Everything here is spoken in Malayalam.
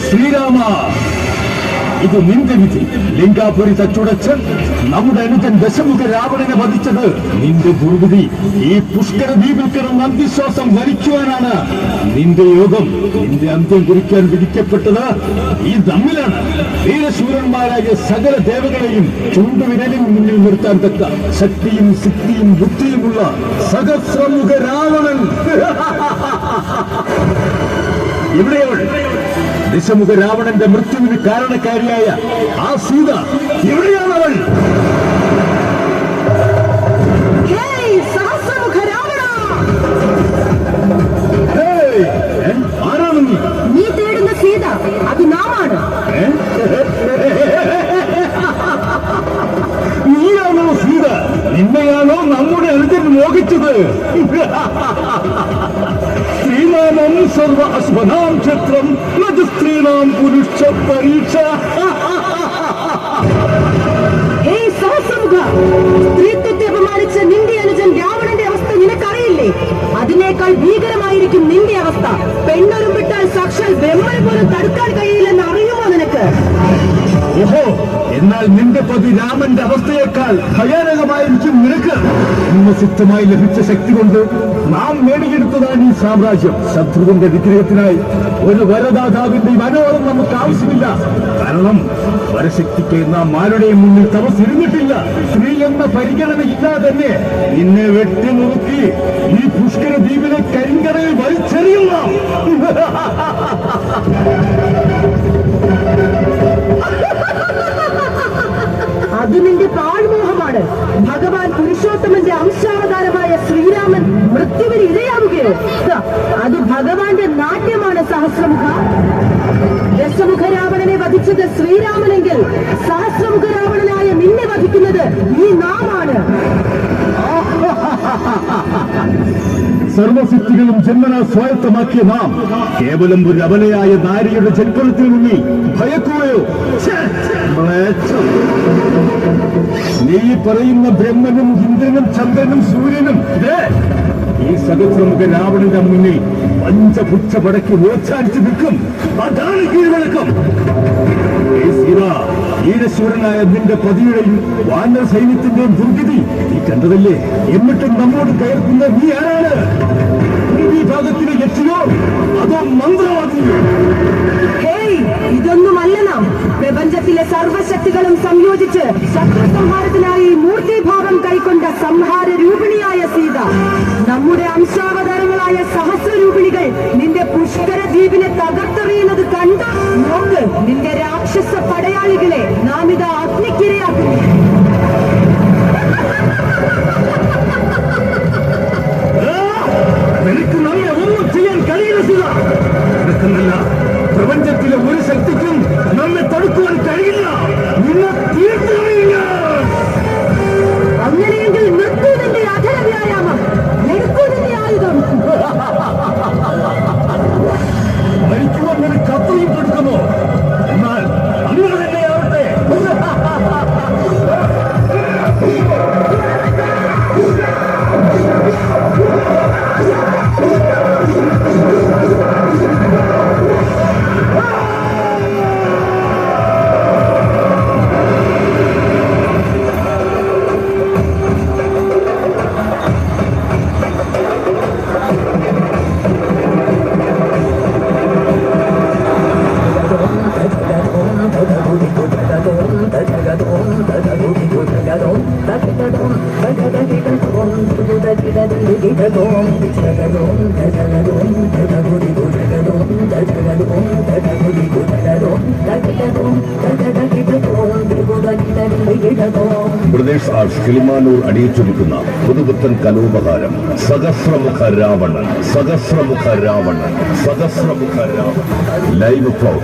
ശ്രീരാമ, ഇത് നിന്റെ വിധി. ലിംഗാപുരി തച്ചുടച്ച് നമ്മുടെ അനുജൻ ദശമുഖ രാവണനെ വധിച്ചത് നിന്റെ ദുർവിധി. ഈ പുഷ്കര ദ്വീപിൽ കിടന്ന് അന്ത്യശ്വാസം വലിക്കുവാനാണ് നിന്റെ യോഗം. നിന്റെ അന്ത്യം കുറിക്കാൻ വിധിക്കപ്പെട്ടത് ഈ തമ്മിലാണ്. വീരശൂരന്മാരായ സകല ദേവകളെയും ചൂണ്ടുവിരലിന് മുന്നിൽ നിർത്താൻ തക്ക ശക്തിയും സിദ്ധിയും ബുദ്ധിയുമുള്ള സഹസ്രമുഖ രാവണൻ എവിടെയവൾ? ദശമുഖ രാവണന്റെ മൃത്യുവിന് കാരണക്കാരിയായ ആ സീത എവിടെയാണവൾ? ആരാണ് നീ തേടുന്ന സീത? അത് നാമാണ്. നീയാണോ സീത? നിന്നെയാണോ നമ്മുടെ അനുജൻ മോഹിച്ചത്? ശ്രീനാമം സർവ അശ്വനാം ക്ഷേത്രം സ്ത്രീനാം പുരുഷ പരീക്ഷ. സ്ത്രീത്വത്തെ അപമാനിച്ച നിന്റെ അനുജൻ രാവണന്റെ അവസ്ഥ നിനക്കറിയില്ലേ? അതിനേക്കാൾ ഭീകരമായിരിക്കും നിന്റെ അവസ്ഥ. പെണ്ണൊരും വിട്ടാൽ സാക്ഷാൽ ബ്രഹ്മനെ പോലും തടുക്കാൻ കഴിയില്ലെന്ന് അറിയുമോ നിനക്ക്? ഓഹോ, എന്നാൽ നിന്റെ പതി രാമന്റെ അവസ്ഥയേക്കാൾ ഭയാനകമായിരിക്കും നിനക്ക്. ജന്മസിദ്ധമായി ലഭിച്ച ശക്തി കൊണ്ട് നാം നേടിയെടുത്തതാണ് ഈ സാമ്രാജ്യം. ശത്രുവിന്റെ വിഗ്രഹത്തിനായി ഒരു വരദാതാവിന്റെ മനോഹരം നമുക്ക് ആവശ്യമില്ല. കാരണം വരശക്തിക്ക് നാം ആരുടെയും മുന്നിൽ തപസ്സിരുന്നിട്ടില്ല. സ്ത്രീ എന്ന പരിഗണനയില്ലാതെ തന്നെ നിന്നെ വെട്ടിനുറുക്കി ഈ പുഷ്കര ദ്വീപിലെ കരിങ്കടലിൽ വലിച്ചെറിയുന്ന അത് നിന്റെ പാഴ്മോഹമാണ്. ഭഗവാൻ പുരുഷോത്തമന്റെ അംശാവതാരമായ ശ്രീരാമൻ മൃത്യുവിന് ഇരയാവുകയോ? അത് ഭഗവാന്റെ നാട്യമാണ് സഹസ്രമുഖ. ദശമുഖ രാവണനെ വധിച്ചത് ശ്രീരാമനെങ്കിൽ സഹസ്രമുഖ രാവണനായ നിന്നെ വധിക്കുന്നത് ഈ നാമാണ്. സർവസിദ്ധികളും ജന്മന സ്വായത്തമാക്കിയ നാം കേവലം ഒരു അബലയായ നാരിയുടെ ജന്മത്തിൽ മുന്നിൽ ഭയക്കുകയോ? നീ പറയുന്ന ബ്രഹ്മനും ഇന്ദ്രനും ചന്ദ്രനും സൂര്യനും ഈ സഹസ്രമുഖ രാവണന്റെ മുന്നിൽ പഞ്ചപുച്ഛ പടക്കി ഓച്ചാനിച്ച് നിൽക്കും. അതാണ് കീഴ്വഴക്കം. വീരശൂരനായ നിന്റെ പതിയുടെയും വാനര സൈന്യത്തിന്റെയും ദുർഗതി നീ കണ്ടതല്ലേ? എന്നിട്ടും നമ്മോട് കയർക്കുന്ന നീ ആരാണ്? ഈ ഭാഗത്തിന് യക്ഷിയോ അതോ മന്ത്രവാദിയോ? ഇതൊന്നുമല്ല നാം. പ്രപഞ്ചത്തിലെ സർവശക്തികളും സംയോജിച്ച് ശത്രു സംഹാരത്തിനായി മൂർത്തിഭാവം കൈക്കൊണ്ട സംഹാര രൂപിണിയായ സീത. നമ്മുടെ അംശാവതാരങ്ങളായ സഹസ്രരൂപിണികൾ നിന്റെ പുഷ്കര ദ്വീപിനെ തകർത്തെറിയുന്നത് കണ്ട് നോക്ക്. നിന്റെ രാക്ഷസ പടയാളികളെ നാം ഇത് അഗ്നിക്കിരയാക്കുന്നു. നിനക്ക് നമ്മെ ഒന്നും ചെയ്യാൻ കഴിയില്ല സീത. നിനക്കെന്നല്ല, പ്രപഞ്ചത്തിലെ ഒരു ശക്തിക്കും നമ്മെ തടുക്കുവാൻ കഴിയില്ല. നിന്നെ തീർത്തുകയില്ല. അങ്ങനെയെങ്കിൽ നിർത്തൂ നിന്റെ അധര വ്യായാമം. എടുക്കൂ നിന്റെ ആയുധം. മരിക്കുവാൻ നിനക്ക് അത്രയും കൊടുക്കുമോ? എന്നാൽ അങ്ങനെ തന്നെയാവട്ടെ. ബ്രദേഴ്സ് ആർട്സ് കിളിമാനൂർ അണിയിച്ചൊരുക്കുന്ന പുതുപുത്തൻ കലോപഹാരം സഹസ്രമുഖ രാവണൻ. സഹസ്രമുഖ രാവണൻ. Sahasramukha Ravanan live flow.